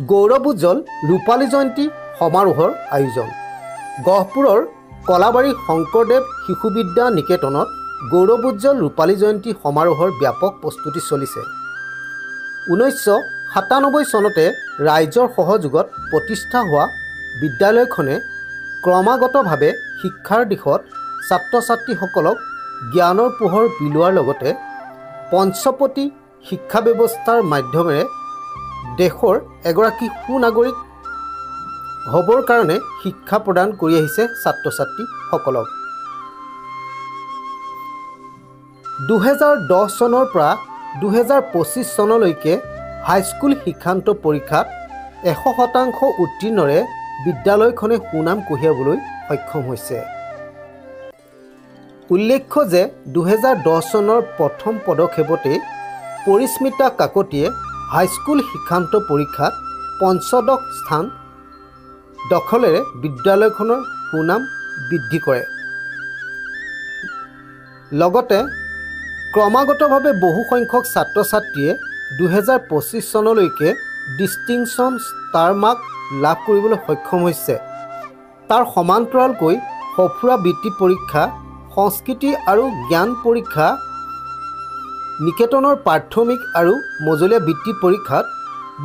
গৌৰৱ উজ্জ্বল ৰূপালী জয়ন্তী সমাৰোহৰ আয়োজন। গহপুৰৰ কলাবাৰী শংকৰদেৱ শিশু বিদ্যা নিকেতনত গৌৰৱ উজ্জ্বল ৰূপালী জয়ন্তী সমাৰোহৰ ব্যাপক প্ৰস্তুতি চলিছে। 1997 চনতে ৰাইজৰ সহযোগত প্ৰতিষ্ঠা হোৱা বিদ্যালয়খনে ক্ৰমাগতভাৱে শিক্ষাৰ দিশত ছাত্ৰ ছাত্ৰীসকলক জ্ঞানৰ পোহৰ বিলোৱাৰ লগতে পঞ্চপতি শিক্ষা ব্যৱস্থাৰ মাধ্যমেৰে দেশৰ এগৰাকী সুনাগৰিক হ'বৰ কাৰণে শিক্ষা প্ৰদান কৰি আহিছে ছাত্ৰ ছাত্ৰীসকলক। 2010 চনৰ পৰা 2025 চনলৈকে হাইস্কুল শিক্ষান্ত পৰীক্ষাত 100% উত্তীৰ্ণৰে বিদ্যালয়খনে সুনাম কঢ়িয়াবলৈ সক্ষম হৈছে। উল্লেখ্য যে 2010 চনৰ প্ৰথম পদক্ষেপতে পৰিস্মিতা কাকতিয়ে হাইস্কুল শিক্ষান্ত পৰীক্ষাত পঞ্চদশ স্থান দখলেৰে বিদ্যালয়খনৰ সুনাম বৃদ্ধি কৰে। লগতে ক্ৰমাগতভাৱে বহু সংখ্যক ছাত্ৰ ছাত্ৰীয়ে 2025 চনলৈকে ডিষ্টিংশ্যন ষ্টাৰ মাৰ্ক লাভ কৰিবলৈ সক্ষম হৈছে। তাৰ সমান্তৰালকৈ সঁফুৰা বৃত্তি পৰীক্ষা, সংস্কৃতি আৰু জ্ঞান পৰীক্ষা, নিকেতনৰ প্ৰাথমিক আৰু মজলীয়া বৃত্তি পৰীক্ষাত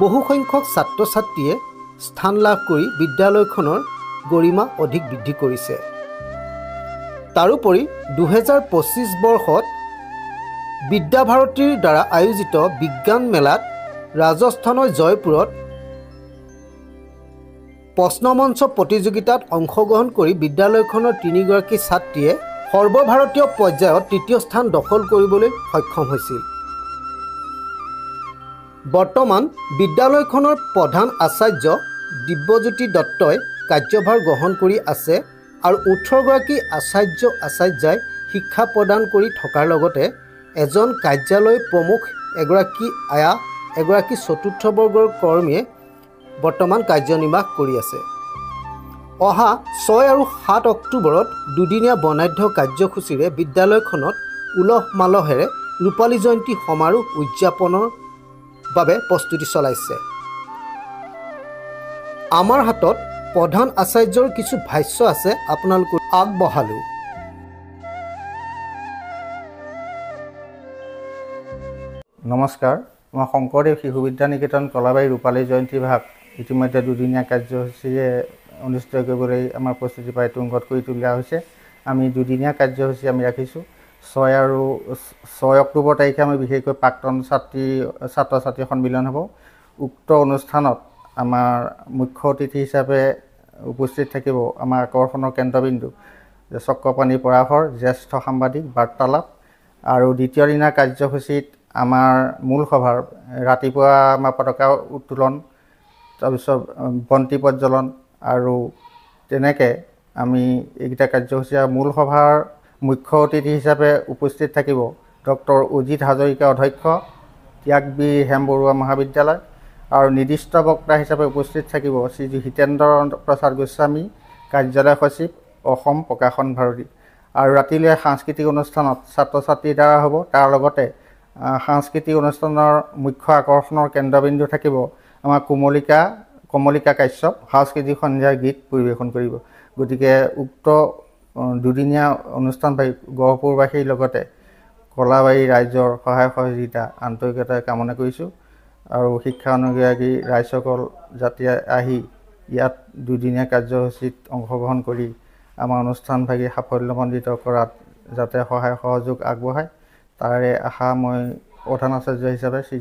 বহু সংখ্যক ছাত্ৰ ছাত্ৰীয়ে স্থান লাভ কৰি বিদ্যালয়খনৰ গৰিমা অধিক বৃদ্ধি কৰিছে। তাৰোপৰি 2025 বৰ্ষত বিদ্যাভাৰতীৰ দ্বাৰা আয়োজিত বিজ্ঞান মেলাত ৰাজস্থানৰ জয়পুৰত প্ৰশ্নমঞ্চ প্ৰতিযোগিতাত অংশগ্ৰহণ কৰি বিদ্যালয়খনৰ 3গৰাকী ছাত্ৰীয়ে সৰ্বভাৰতীয় পৰ্যায়ত 3য় স্থান দখল কৰিবলৈ সক্ষম হৈছিল। বৰ্তমান বিদ্যালয়খনৰ প্ৰধান আচাৰ্য দিব্যজ্যোতি দত্তই কাৰ্যভাৰ গ্ৰহণ কৰি আছে আৰু 18গৰাকী আচাৰ্যই শিক্ষা প্ৰদান কৰি থকাৰ লগতে এজন কাৰ্যালয় প্ৰমুখ, এগৰাকী আয়া, এগৰাকী চতুৰ্থ বৰ্গৰ কৰ্মীয়ে বৰ্তমান কাৰ্যনিৰ্বাহ কৰি আছে। অহা 6 আৰু 7 অক্টোবৰত দুদিনীয়া বৰ্ণাঢ্য কাৰ্যসূচীৰে বিদ্যালয়খনত উলহ মালহেৰে ৰূপালী জয়ন্তী সমাৰোহ উদযাপনৰ বাবে প্ৰস্তুতি চলাইছে। আমাৰ হাতত প্ৰধান আচাৰ্যৰ কিছু ভাষ্য আছে, আপোনালোকক আগবঢ়ালোঁ। নমস্কাৰ, মই শংকৰদেৱ শিশু বিদ্যা নিকেতন কলাবাৰী ৰূপালী জয়ন্তী ভাগ ইতিমধ্যে দুদিনীয়া কাৰ্যসূচীৰে অনুষ্ঠিত কৰিবলৈ আমাৰ প্ৰস্তুতি প্ৰায় তুংগত কৰি তোলা হৈছে। আমি দুদিনীয়া কাৰ্যসূচী আমি ৰাখিছোঁ। 6 অক্টোবৰ তাৰিখে আমি বিশেষকৈ প্ৰাক্তন ছাত্ৰ ছাত্ৰী সন্মিলন হ'ব। উক্ত অনুষ্ঠানত আমাৰ মুখ্য অতিথি হিচাপে উপস্থিত থাকিব আমাৰ আকৰ্ষণৰ কেন্দ্ৰবিন্দু চক্ৰপাণী পৰাশৰ, জ্যেষ্ঠ সাংবাদিক বাৰ্তালাপ। আৰু দ্বিতীয় দিনা কাৰ্যসূচীত আমাৰ মূল সভাৰ ৰাতিপুৱা আমাৰ পতাকা উত্তোলন, তাৰপিছত বন্তি প্ৰজ্বলন আৰু তেনেকৈ আমি এইকেইটা কাৰ্যসূচী। মূল সভাৰ মুখ্য অতিথি হিচাপে উপস্থিত থাকিব ডক্টৰ অজিত হাজৰিকা অধ্যক্ষ, ত্যাগবীৰ হেম বৰুৱা মহাবিদ্যালয়। আৰু নিৰ্দিষ্ট বক্তা হিচাপে উপস্থিত থাকিব শ্ৰী হিতেন্দ্ৰ প্ৰসাদ গোস্বামী, কাৰ্যালয় সচিব, অসম প্ৰকাশন ভাৰতী। আৰু ৰাতিলৈ সাংস্কৃতিক অনুষ্ঠানত ছাত্ৰ ছাত্ৰীৰ দ্বাৰা হ'ব। তাৰ লগতে সাংস্কৃতিক অনুষ্ঠানৰ মুখ্য আকৰ্ষণৰ কেন্দ্ৰবিন্দু থাকিব আমাৰ কমলিকা কাশ্যপ, সাংস্কৃতিক সন্ধ্যাৰ গীত পৰিৱেশন কৰিব। গতিকে উক্ত দুদিনীয়া অনুষ্ঠানভাগি গহপুৰবাসীৰ লগতে কলাবাৰী ৰাইজৰ সহায় সহযোগিতা আন্তৰিকতাৰে কামনা কৰিছোঁ। আৰু শিক্ষা অনুৰাগী ৰাইজসকল যাতে আহি ইয়াত দুদিনীয়া কাৰ্যসূচীত অংশগ্ৰহণ কৰি আমাৰ অনুষ্ঠানভাগি সাফল্যমণ্ডিত কৰাত যাতে সহায় সহযোগ আগবঢ়ায়, তাৰে আশা মই প্ৰধান আচাৰ্য হিচাপে শ্ৰী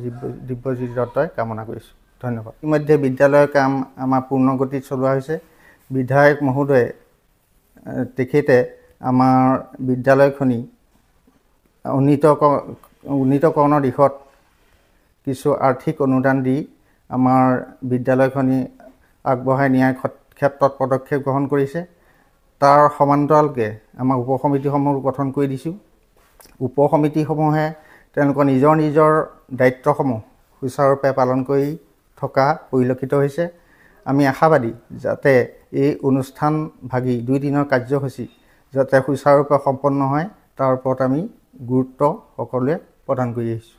দিব্যজ্যোতি দত্তই কামনা কৰিছোঁ। ধন্যবাদ। ইতিমধ্যে বিদ্যালয়ৰ কাম আমাৰ পূৰ্ণগতিত চলোৱা হৈছে। বিধায়ক মহোদয়ে তেখেতে আমাৰ বিদ্যালয়খনি উন্নীতকৰণৰ দিশত কিছু আৰ্থিক অনুদান দি আমাৰ বিদ্যালয়খনি আগবঢ়াই নিয়াৰ ক্ষেত্ৰত পদক্ষেপ গ্ৰহণ কৰিছে। তাৰ সমান্তৰালকৈ আমাৰ উপসমিতিসমূহ গঠন কৰি দিছোঁ। উপসমিতিসমূহে তেওঁলোকৰ নিজৰ দায়িত্বসমূহ সুচাৰুৰূপে পালন কৰি থকা পৰিলক্ষিত হৈছে। আমি আশাবাদী যাতে এই অনুষ্ঠানভাগি 2 দিনৰ কাৰ্যসূচী যাতে সুচাৰুৰূপে সম্পন্ন হয়, তাৰ ওপৰত আমি গুৰুত্ব সকলোৱে প্ৰদান কৰি আহিছোঁ।